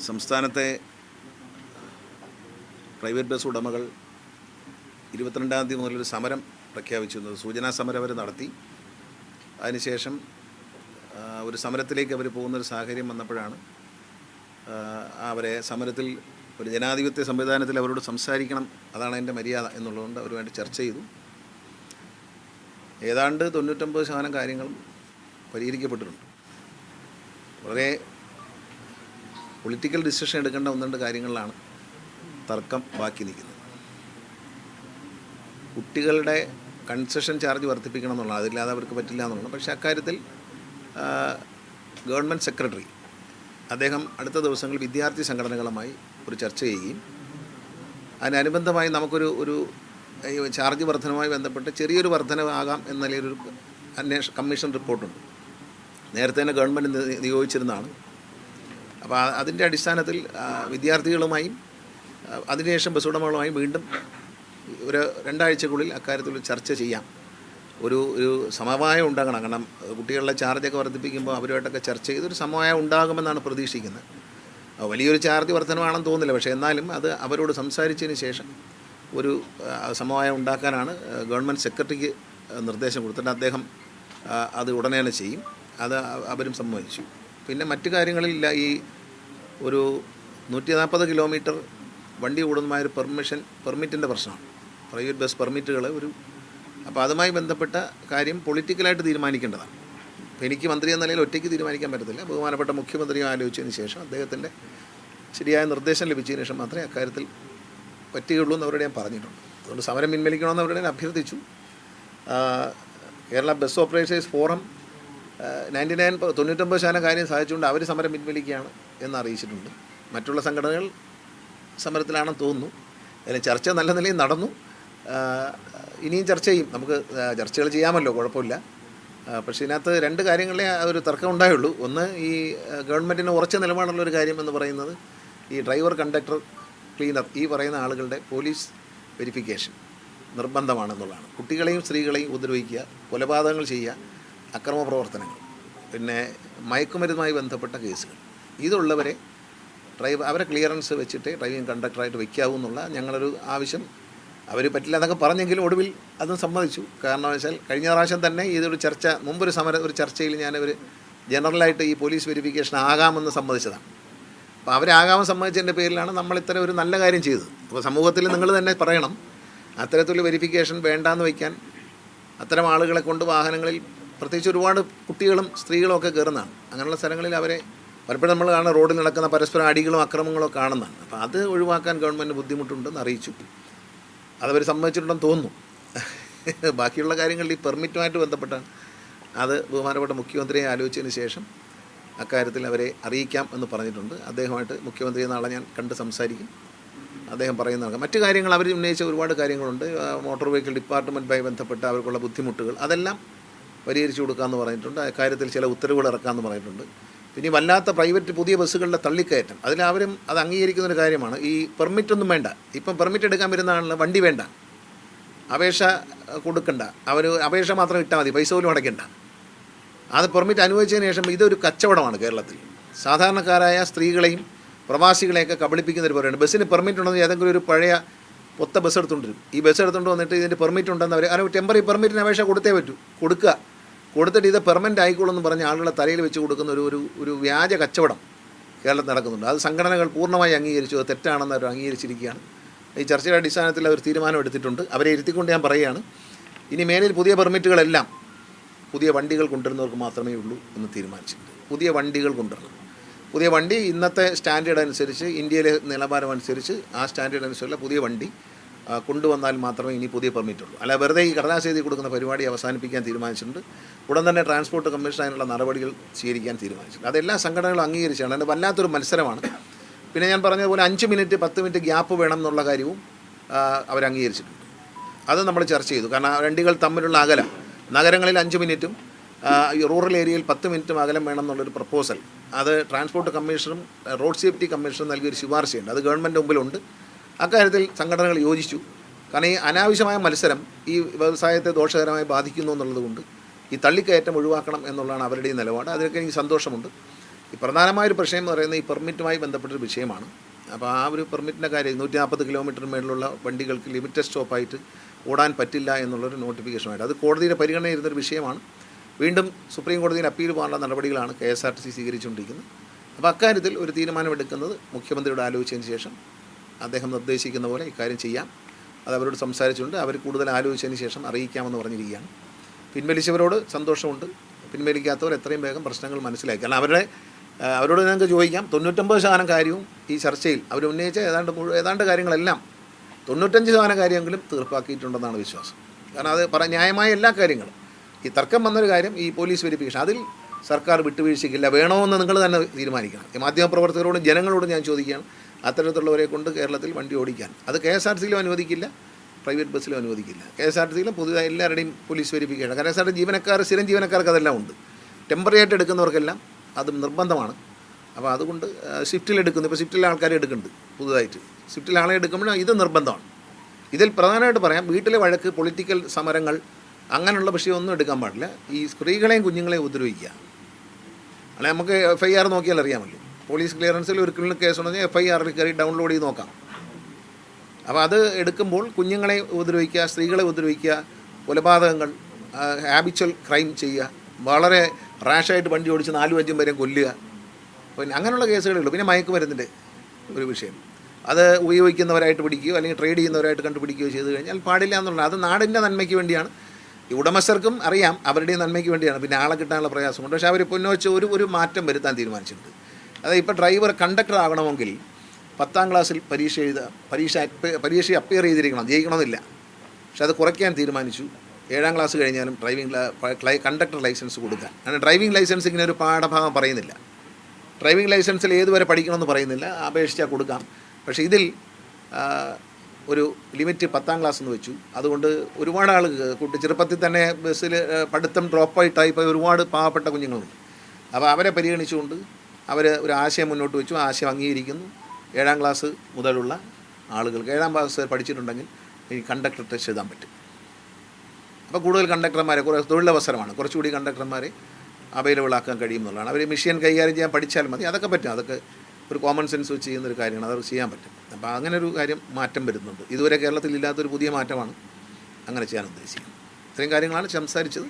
സംസ്ഥാനത്തെ private bus ഉടമകൾ 22-ാം തീയതി മുതലൊരു സമരം പ്രഖ്യാപിച്ചിരുന്നത്. സൂചനാ സമരം അവർ നടത്തി. അതിനുശേഷം ഒരു സമരത്തിലേക്ക് അവർ പോകുന്നൊരു സാഹചര്യം വന്നപ്പോഴാണ് അവരെ സമരത്തിൽ ഒരു ജനാധിപത്യ സംവിധാനത്തിൽ അവരോട് സംസാരിക്കണം, അതാണ് എൻ്റെ മര്യാദ എന്നുള്ളതുകൊണ്ട് അവരുമായിട്ട് ചർച്ച ചെയ്തു. ഏതാണ്ട് 99% കാര്യങ്ങളും പരിഹരിക്കപ്പെട്ടിട്ടുണ്ട്. വളരെ പൊളിറ്റിക്കൽ ഡിസിഷൻ എടുക്കേണ്ട 1-2 കാര്യങ്ങളിലാണ് തർക്കം ബാക്കി നിൽക്കുന്നത്. കുട്ടികളുടെ കൺസെഷൻ ചാർജ് വർദ്ധിപ്പിക്കണം എന്നുള്ളത്, അതില്ലാതെ അവർക്ക് പറ്റില്ല എന്നുള്ളത്. പക്ഷേ അക്കാര്യത്തിൽ ഗവൺമെൻറ് സെക്രട്ടറി അദ്ദേഹം അടുത്ത ദിവസങ്ങളിൽ വിദ്യാർത്ഥി സംഘടനകളുമായി ഒരു ചർച്ച ചെയ്യുകയും അതിനനുബന്ധമായി നമുക്കൊരു ചാർജ് വർധനവുമായി ബന്ധപ്പെട്ട് ചെറിയൊരു വർധനവാകാം എന്ന നിലയിലൊരു കമ്മീഷൻ റിപ്പോർട്ടുണ്ട്. നേരത്തെ തന്നെ ഗവൺമെൻറ് നിയോഗിച്ചിരുന്നതാണ്. അപ്പോൾ അതിൻ്റെ അടിസ്ഥാനത്തിൽ വിദ്യാർത്ഥികളുമായും അതിനുശേഷം ബസ് ഉടമകളുമായും വീണ്ടും ഒരു 2 ആഴ്ചക്കുള്ളിൽ അക്കാര്യത്തിൽ ചർച്ച ചെയ്യാം. ഒരു സമവായം ഉണ്ടാകണം. കാരണം കുട്ടികളുടെ ചാർജൊക്കെ വർദ്ധിപ്പിക്കുമ്പോൾ അവരുമായിട്ടൊക്കെ ചർച്ച ചെയ്തൊരു സമവായം ഉണ്ടാകുമെന്നാണ് പ്രതീക്ഷിക്കുന്നത്. വലിയൊരു ചാർജ് വർധനമാണെന്ന് തോന്നുന്നില്ല, പക്ഷേ എന്നാലും അത് അവരോട് സംസാരിച്ചതിന് ശേഷം ഒരു സമവായം ഉണ്ടാക്കാനാണ് ഗവൺമെൻറ് സെക്രട്ടറിക്ക് നിർദ്ദേശം കൊടുത്തിട്ട് അദ്ദേഹം അത് ഉടനെ തന്നെ ചെയ്യും. അത് അവരും സമ്മതിച്ചു. പിന്നെ മറ്റു കാര്യങ്ങളിലില്ല. ഈ ഒരു 140 കിലോമീറ്റർ വണ്ടി ഓടുന്നതുമായൊരു പെർമിറ്റിൻ്റെ പ്രശ്നമാണ്. പ്രൈവറ്റ് ബസ് പെർമിറ്റുകൾ അപ്പോൾ അതുമായി ബന്ധപ്പെട്ട കാര്യം പൊളിറ്റിക്കലായിട്ട് തീരുമാനിക്കേണ്ടതാണ്. അപ്പോൾ എനിക്ക് മന്ത്രി എന്ന നിലയിൽ ഒറ്റയ്ക്ക് തീരുമാനിക്കാൻ പറ്റത്തില്ല. ബഹുമാനപ്പെട്ട മുഖ്യമന്ത്രിയും ആലോചിച്ചതിന് ശേഷം അദ്ദേഹത്തിൻ്റെ ശരിയായ നിർദ്ദേശം ലഭിച്ചതിന് ശേഷം മാത്രമേ അക്കാര്യത്തിൽ പറ്റുകയുള്ളൂ എന്ന് അവരോട് ഞാൻ പറഞ്ഞിട്ടുണ്ട്. അതുകൊണ്ട് സമരം പിൻവലിക്കണമെന്ന് അവരോട് ഞാൻ അഭ്യർത്ഥിച്ചു. കേരള ബസ് ഓപ്പറേറ്റേഴ്സ് ഫോറം 99% കാര്യം സാധിച്ചുകൊണ്ട് അവർ സമരം പിൻവലിക്കുകയാണ് എന്ന് അറിയിച്ചിട്ടുണ്ട്. മറ്റുള്ള സംഘടനകൾ സമരത്തിലാണെന്ന് തോന്നുന്നു. അതിൽ ചർച്ച നല്ല നിലയിൽ നടന്നു. ഇനിയും ചർച്ച ചെയ്യും. നമുക്ക് ചർച്ചകൾ ചെയ്യാമല്ലോ, കുഴപ്പമില്ല. പക്ഷേ ഇതിനകത്ത് 2 കാര്യങ്ങളിലേ ഒരു തർക്കം ഉണ്ടായുള്ളൂ. ഒന്ന്, ഈ ഗവൺമെൻറ്റിന് ഉറച്ച നിലപാടുള്ളൊരു കാര്യം എന്ന് പറയുന്നത് ഈ ഡ്രൈവർ, കണ്ടക്ടർ, ക്ലീനർ ഈ പറയുന്ന ആളുകളുടെ പോലീസ് വെരിഫിക്കേഷൻ നിർബന്ധമാണെന്നുള്ളതാണ്. കുട്ടികളെയും സ്ത്രീകളെയും ഉപദ്രവിക്കുക, കൊലപാതകങ്ങൾ ചെയ്യുക, അക്രമ പ്രവർത്തനങ്ങൾ, പിന്നെ മയക്കുമരുന്നുമായി ബന്ധപ്പെട്ട കേസുകൾ, ഇതുള്ളവരെ അവരെ ക്ലിയറൻസ് വെച്ചിട്ട് ഡ്രൈവിംഗ് കണ്ടക്ടറായിട്ട് വയ്ക്കാവൂ എന്നുള്ള ഞങ്ങളൊരു ആവശ്യം അവർ പറ്റില്ല എന്നൊക്കെ പറഞ്ഞെങ്കിലും ഒടുവിൽ അതും സമ്മതിച്ചു. കാരണം വെച്ചാൽ കഴിഞ്ഞ പ്രാവശ്യം തന്നെ ഇതൊരു ചർച്ച, മുമ്പൊരു ഒരു ചർച്ചയിൽ ഞാനവർ ജനറലായിട്ട് ഈ പോലീസ് വെരിഫിക്കേഷൻ ആകാമെന്ന് സമ്മതിച്ചതാണ്. അപ്പോൾ അവരാകാമെന്ന് സമ്മതിച്ചതിൻ്റെ പേരിലാണ് നമ്മൾ ഇത്തരം ഒരു നല്ല കാര്യം ചെയ്തത്. അപ്പോൾ സമൂഹത്തിൽ നിങ്ങൾ തന്നെ പറയണം, അത്തരത്തിലുള്ള വെരിഫിക്കേഷൻ വേണ്ടാന്ന് വയ്ക്കാൻ അത്തരം ആളുകളെ കൊണ്ട് വാഹനങ്ങളിൽ, പ്രത്യേകിച്ച് ഒരുപാട് കുട്ടികളും സ്ത്രീകളും ഒക്കെ കയറുന്നതാണ്. അങ്ങനെയുള്ള സ്ഥലങ്ങളിൽ അവരെ പലപ്പോഴും നമ്മൾ കാണുന്ന റോഡിൽ നടക്കുന്ന പരസ്പരം അടികളും അക്രമങ്ങളും ഒക്കെ കാണുന്നതാണ്. അപ്പോൾ അത് ഒഴിവാക്കാൻ ഗവൺമെൻറ് ബുദ്ധിമുട്ടുണ്ടെന്ന് അറിയിച്ചു. അതവർ സമ്മതിച്ചിട്ടുണ്ടെന്ന് തോന്നുന്നു. ബാക്കിയുള്ള കാര്യങ്ങളിൽ ഈ പെർമിറ്റുമായിട്ട് ബന്ധപ്പെട്ടാണ്. അത് ബഹുമാനപ്പെട്ട മുഖ്യമന്ത്രിയെ ആലോചിച്ചതിന് ശേഷം അക്കാര്യത്തിൽ അവരെ അറിയിക്കാം എന്ന് പറഞ്ഞിട്ടുണ്ട്. അദ്ദേഹമായിട്ട് മുഖ്യമന്ത്രിയെ നാളെ ഞാൻ കണ്ട് സംസാരിക്കും. അദ്ദേഹം പറയുന്നതാണ്. മറ്റു കാര്യങ്ങൾ അവർ ഉന്നയിച്ച ഒരുപാട് കാര്യങ്ങളുണ്ട്. മോട്ടോർ വെഹിക്കിൾ ഡിപ്പാർട്ട്മെൻറ്റുമായി ബന്ധപ്പെട്ട അവർക്കുള്ള ബുദ്ധിമുട്ടുകൾ അതെല്ലാം പരിഹരിച്ചു കൊടുക്കാമെന്ന് പറഞ്ഞിട്ടുണ്ട്. അക്കാര്യത്തിൽ ചില ഉത്തരവുകൾ ഇറക്കാമെന്ന് പറഞ്ഞിട്ടുണ്ട്. പിന്നെ വല്ലാത്ത പ്രൈവറ്റ് പുതിയ ബസ്സുകളുടെ തള്ളിക്കയറ്റം, അതിലവരും അത് അംഗീകരിക്കുന്നൊരു കാര്യമാണ്. ഈ പെർമിറ്റൊന്നും വേണ്ട. ഇപ്പം പെർമിറ്റ് എടുക്കാൻ വരുന്ന ആളിന് വണ്ടി വേണ്ട, അപേക്ഷ കൊടുക്കണ്ട, അവർ അപേക്ഷ മാത്രം ഇട്ടാൽ മതി, പൈസ പോലും അടയ്ക്കണ്ട. അത് പെർമിറ്റ് അനുവദിച്ചതിന് ശേഷം ഇതൊരു കച്ചവടമാണ് കേരളത്തിൽ. സാധാരണക്കാരായ സ്ത്രീകളെയും പ്രവാസികളെയൊക്കെ കബളിപ്പിക്കുന്നൊരു പരിപാടിയാണ്. ബസ്സിന് പെർമിറ്റ് ഉണ്ടെന്ന് ഏതെങ്കിലും ഒരു പഴയ പൊത്ത ബസ് എടുത്തുകൊണ്ട് വരും. ഈ ബസ് എടുത്തുകൊണ്ട് വന്നിട്ട് ഇതിൻ്റെ പെർമിറ്റ് ഉണ്ടെന്ന് അവർ ടെമ്പററി പെർമിറ്റിന് അപേക്ഷ കൊടുത്തേ പറ്റൂ. കൊടുത്തിട്ട് ഇത് പെർമനൻ്റ് ആയിക്കോളെന്ന് പറഞ്ഞ് ആളുകളെ തലയിൽ വെച്ച് കൊടുക്കുന്ന ഒരു വ്യാജ കച്ചവടം കേരളത്തിൽ നടക്കുന്നുണ്ട്. അത് സംഘടനകൾ പൂർണ്ണമായി അംഗീകരിച്ചു. അത് തെറ്റാണെന്ന് അവർ അംഗീകരിച്ചിരിക്കുകയാണ്. ഈ ചർച്ചയുടെ അടിസ്ഥാനത്തിൽ അവർ തീരുമാനം എടുത്തിട്ടുണ്ട്. അവരെ ഇരുത്തിക്കൊണ്ട് ഞാൻ പറയുകയാണ്, ഇനി മേലിൽ പുതിയ പെർമിറ്റുകളെല്ലാം പുതിയ വണ്ടികൾ കൊണ്ടുവരുന്നവർക്ക് മാത്രമേ ഉള്ളൂ എന്ന് തീരുമാനിച്ചിട്ടുണ്ട്. പുതിയ വണ്ടികൾ കൊണ്ടുവരണം. പുതിയ വണ്ടി ഇന്നത്തെ സ്റ്റാൻഡേർഡ് അനുസരിച്ച്, ഇന്ത്യയിലെ നിലവാരം അനുസരിച്ച് ആ സ്റ്റാൻഡേർഡ് അനുസരിച്ചുള്ള പുതിയ വണ്ടി കൊണ്ടുവന്നാൽ മാത്രമേ ഇനി പുതിയ പെർമിറ്റ് ഉള്ളൂ. അല്ല വെറുതെ ഈ കടലാസ് എഴുതി കൊടുക്കുന്ന പരിപാടി അവസാനിപ്പിക്കാൻ തീരുമാനിച്ചിട്ടുണ്ട്. ഉടൻ തന്നെ ട്രാൻസ്പോർട്ട് കമ്മീഷൻ അതിനുള്ള നടപടികൾ സ്വീകരിക്കാൻ തീരുമാനിച്ചിട്ടുണ്ട്. അതെല്ലാ സംഘടനകളും അംഗീകരിച്ചാണ്. അതിൻ്റെ വല്ലാത്തൊരു മത്സരമാണ്. പിന്നെ ഞാൻ പറഞ്ഞതുപോലെ 5 മിനിറ്റ് 10 മിനിറ്റ് ഗ്യാപ്പ് വേണം എന്നുള്ള കാര്യവും അവർ അംഗീകരിച്ചിട്ടുണ്ട്. അത് നമ്മൾ ചർച്ച ചെയ്തു. കാരണം വണ്ടികൾ തമ്മിലുള്ള അകലം നഗരങ്ങളിൽ 5 മിനിറ്റും റൂറൽ ഏരിയയിൽ 10 മിനിറ്റും അകലം വേണം എന്നുള്ളൊരു പ്രപ്പോസൽ അത് ട്രാൻസ്പോർട്ട് കമ്മീഷണറും റോഡ് സേഫ്റ്റി കമ്മീഷണറും നൽകിയൊരു ശുപാർശയുണ്ട്. അത് ഗവൺമെൻറ് മുമ്പിലുണ്ട്. അക്കാര്യത്തിൽ സംഘടനകൾ യോജിച്ചു. കാരണം ഈ അനാവശ്യമായ മത്സരം ഈ വ്യവസായത്തെ ദോഷകരമായി ബാധിക്കുന്നു എന്നുള്ളത് കൊണ്ട് ഈ തള്ളിക്കയറ്റം ഒഴിവാക്കണം എന്നുള്ളതാണ് അവരുടെയും നിലപാട്. അതിലൊക്കെ എനിക്ക് സന്തോഷമുണ്ട്. ഈ പ്രധാനമായൊരു പ്രശ്നം എന്ന് പറയുന്നത് ഈ പെർമിറ്റുമായി ബന്ധപ്പെട്ടൊരു വിഷയമാണ്. അപ്പോൾ ആ ഒരു പെർമിറ്റിൻ്റെ കാര്യം 140 കിലോമീറ്റർ മേളിലുള്ള വണ്ടികൾക്ക് ലിമിറ്റഡ് സ്റ്റോപ്പായിട്ട് ഓടാൻ പറ്റില്ല എന്നുള്ളൊരു നോട്ടിഫിക്കേഷനായിട്ട് അത് കോടതിയുടെ പരിഗണനയിരുന്നൊരു വിഷയമാണ്. വീണ്ടും സുപ്രീം കോടതിയിൽ അപ്പീൽ പോകാനുള്ള നടപടികളാണ് KSRTC സ്വീകരിച്ചുകൊണ്ടിരിക്കുന്നത്. അപ്പോൾ അക്കാര്യത്തിൽ ഒരു തീരുമാനമെടുക്കുന്നത് മുഖ്യമന്ത്രിയോട് ആലോചിച്ചതിന് ശേഷം അദ്ദേഹം നിർദ്ദേശിക്കുന്ന പോലെ ഇക്കാര്യം ചെയ്യാം. അത് അവരോട് സംസാരിച്ചുകൊണ്ട് അവർ കൂടുതൽ ആലോചിച്ചതിന് ശേഷം അറിയിക്കാമെന്ന് പറഞ്ഞിരിക്കുകയാണ്. പിൻവലിച്ചവരോട് സന്തോഷമുണ്ട്, പിൻവലിക്കാത്തവർ എത്രയും വേഗം പ്രശ്നങ്ങൾ മനസ്സിലാക്കി. കാരണം അവരോട് ഞങ്ങൾക്ക് ചോദിക്കാം, 99% കാര്യവും ഈ ചർച്ചയിൽ അവർ ഉന്നയിച്ച ഏതാണ്ട് കാര്യങ്ങളെല്ലാം 95% കാര്യമെങ്കിലും തീർപ്പാക്കിയിട്ടുണ്ടെന്നാണ് വിശ്വാസം. കാരണം അത് ന്യായമായ എല്ലാ കാര്യങ്ങളും ഈ തർക്കം വന്നൊരു കാര്യം ഈ പോലീസ് വെരിഫിക്കേഷൻ അതിൽ സർക്കാർ വിട്ടുവീഴ്ചയ്ക്കില്ല, വേണമെന്ന് നിങ്ങൾ തന്നെ തീരുമാനിക്കണം. ഈ മാധ്യമപ്രവർത്തകരോടും ജനങ്ങളോടും ഞാൻ ചോദിക്കുകയാണ്, അത്തരത്തിലുള്ളവരെ കൊണ്ട് കേരളത്തിൽ വണ്ടി ഓടിക്കാൻ അത് KSRTCയിലും അനുവദിക്കില്ല, പ്രൈവറ്റ് ബസ്സിലും അനുവദിക്കില്ല. KSRTCയിലും പുതുതായി എല്ലാവരുടെയും പോലീസ് വെരിഫിക്കേഷൻ. KSRTC ജീവനക്കാർ സ്ഥിരം ജീവനക്കാർക്ക് അതെല്ലാം ഉണ്ട്. ടെമ്പററി ആയിട്ട് എടുക്കുന്നവർക്കെല്ലാം അതും നിർബന്ധമാണ്. അപ്പോൾ അതുകൊണ്ട് ഷിഫ്റ്റിൽ എടുക്കുന്നു. ഇപ്പോൾ ഷിഫ്റ്റിലെ ആൾക്കാരെ എടുക്കുന്നുണ്ട് പുതുതായിട്ട്. ഷിഫ്റ്റിൽ ആളെ എടുക്കുമ്പോൾ ഇത് നിർബന്ധമാണ്. ഇതിൽ പ്രധാനമായിട്ട് പറയാം, വീട്ടിലെ വഴക്ക്, പൊളിറ്റിക്കൽ സമരങ്ങൾ, അങ്ങനെയുള്ള വിഷയമൊന്നും എടുക്കാൻ പാടില്ല. ഈ സ്ത്രീകളെയും കുഞ്ഞുങ്ങളെയും ഉപദ്രവിക്കുക, അല്ലെ നമുക്ക് FIR നോക്കിയാൽ അറിയാമല്ലോ. പോലീസ് ക്ലിയറൻസിൽ ഒരു ക്രിമിനൽ കേസ് ഉണ്ടെങ്കിൽ FIRൽ കയറി ഡൗൺലോഡ് ചെയ്ത് നോക്കാം. അപ്പോൾ അത് എടുക്കുമ്പോൾ കുഞ്ഞുങ്ങളെ ഉപദ്രവിക്കുക, സ്ത്രീകളെ ഉപദ്രവിക്കുക, കൊലപാതകങ്ങൾ, ഹാബിച്വൽ ക്രൈം ചെയ്യുക, വളരെ റാഷായിട്ട് വണ്ടി ഓടിച്ച് 4-5 പേരെ കൊല്ലുക, പിന്നെ അങ്ങനെയുള്ള കേസുകളുള്ളൂ. പിന്നെ മയക്കുമരുന്നിൻ്റെ ഒരു വിഷയം, അത് ഉപയോഗിക്കുന്നവരായിട്ട് പിടിക്കുകയോ അല്ലെങ്കിൽ ട്രേഡ് ചെയ്യുന്നവരായിട്ട് കണ്ടുപിടിക്കുകയോ ചെയ്തു കഴിഞ്ഞാൽ പാടില്ല എന്നുള്ളത്. അത് നാടിൻ്റെ നന്മയ്ക്ക് വേണ്ടിയാണ്. ഈ ഉടമസ്ഥർക്കും അറിയാം അവരുടെയും നന്മയ്ക്ക് വേണ്ടിയാണ്. പിന്നെ ആളെ കിട്ടാനുള്ള പ്രയാസമുണ്ട്. പക്ഷേ അവർ പൊന്നോച്ച് ഒരു മാറ്റം വരുത്താൻ തീരുമാനിച്ചിട്ടുണ്ട്. അതായത് ഇപ്പോൾ ഡ്രൈവർ കണ്ടക്ടർ ആകണമെങ്കിൽ 10ാം ക്ലാസ്സിൽ പരീക്ഷ അപ്പിയർ ചെയ്തിരിക്കണം, ജയിക്കണമെന്നില്ല. പക്ഷെ അത് കുറയ്ക്കാൻ തീരുമാനിച്ചു. 7ാം ക്ലാസ് കഴിഞ്ഞാലും കണ്ടക്ടർ ലൈസൻസ് കൊടുക്കാൻ. കാരണം ഡ്രൈവിംഗ് ലൈസൻസ് ഇങ്ങനെ ഒരു പാഠഭാഗം പറയുന്നില്ല. ഡ്രൈവിംഗ് ലൈസൻസിൽ ഏതുവരെ പഠിക്കണമെന്ന് പറയുന്നില്ല, അപേക്ഷിച്ചാൽ കൊടുക്കാം. പക്ഷേ ഇതിൽ ഒരു ലിമിറ്റ് 10ാം ക്ലാസ് എന്ന് വെച്ചു. അതുകൊണ്ട് ഒരുപാട് ആളുകൾ ചെറുപ്പത്തിൽ തന്നെ ബസ്സിൽ പഠിത്തം ഡ്രോപ്പായിട്ടായി ഇപ്പോൾ ഒരുപാട് പാവപ്പെട്ട കുഞ്ഞുങ്ങളുണ്ട്. അപ്പോൾ അവരെ പരിഗണിച്ചുകൊണ്ട് അവർ ഒരു ആശയം മുന്നോട്ട് വെച്ചു. ആശയം അംഗീകരിക്കുന്നു. 7ാം ക്ലാസ് മുതലുള്ള ആളുകൾക്ക് 7ാം ക്ലാസ് പഠിച്ചിട്ടുണ്ടെങ്കിൽ ഈ കണ്ടക്ടർ ടെസ്റ്റ് എഴുതാൻ പറ്റും. അപ്പോൾ കൂടുതൽ കണ്ടക്ടർമാരെ തൊഴിലവസരമാണ്, കുറച്ചുകൂടി കണ്ടക്ടർമാരെ അവൈലബിൾ ആക്കാൻ കഴിയുമെന്നുള്ളതാണ്. അവർ മെഷീൻ കൈകാര്യം ചെയ്യാൻ പഠിച്ചാൽ മതി, അതൊക്കെ പറ്റും. അതൊക്കെ ഒരു കോമൺ സെൻസ് വെച്ച് ചെയ്യുന്നൊരു കാര്യമാണ്, അത് ചെയ്യാൻ പറ്റും. അപ്പോൾ അങ്ങനെ ഒരു കാര്യം മാറ്റം വരുന്നുണ്ട്. ഇതുവരെ കേരളത്തിൽ ഇല്ലാത്തൊരു പുതിയ മാറ്റമാണ് അങ്ങനെ ചെയ്യാൻ ഉദ്ദേശിക്കുന്നത്. ഇത്രയും കാര്യങ്ങളാണ് സംസാരിച്ചത്.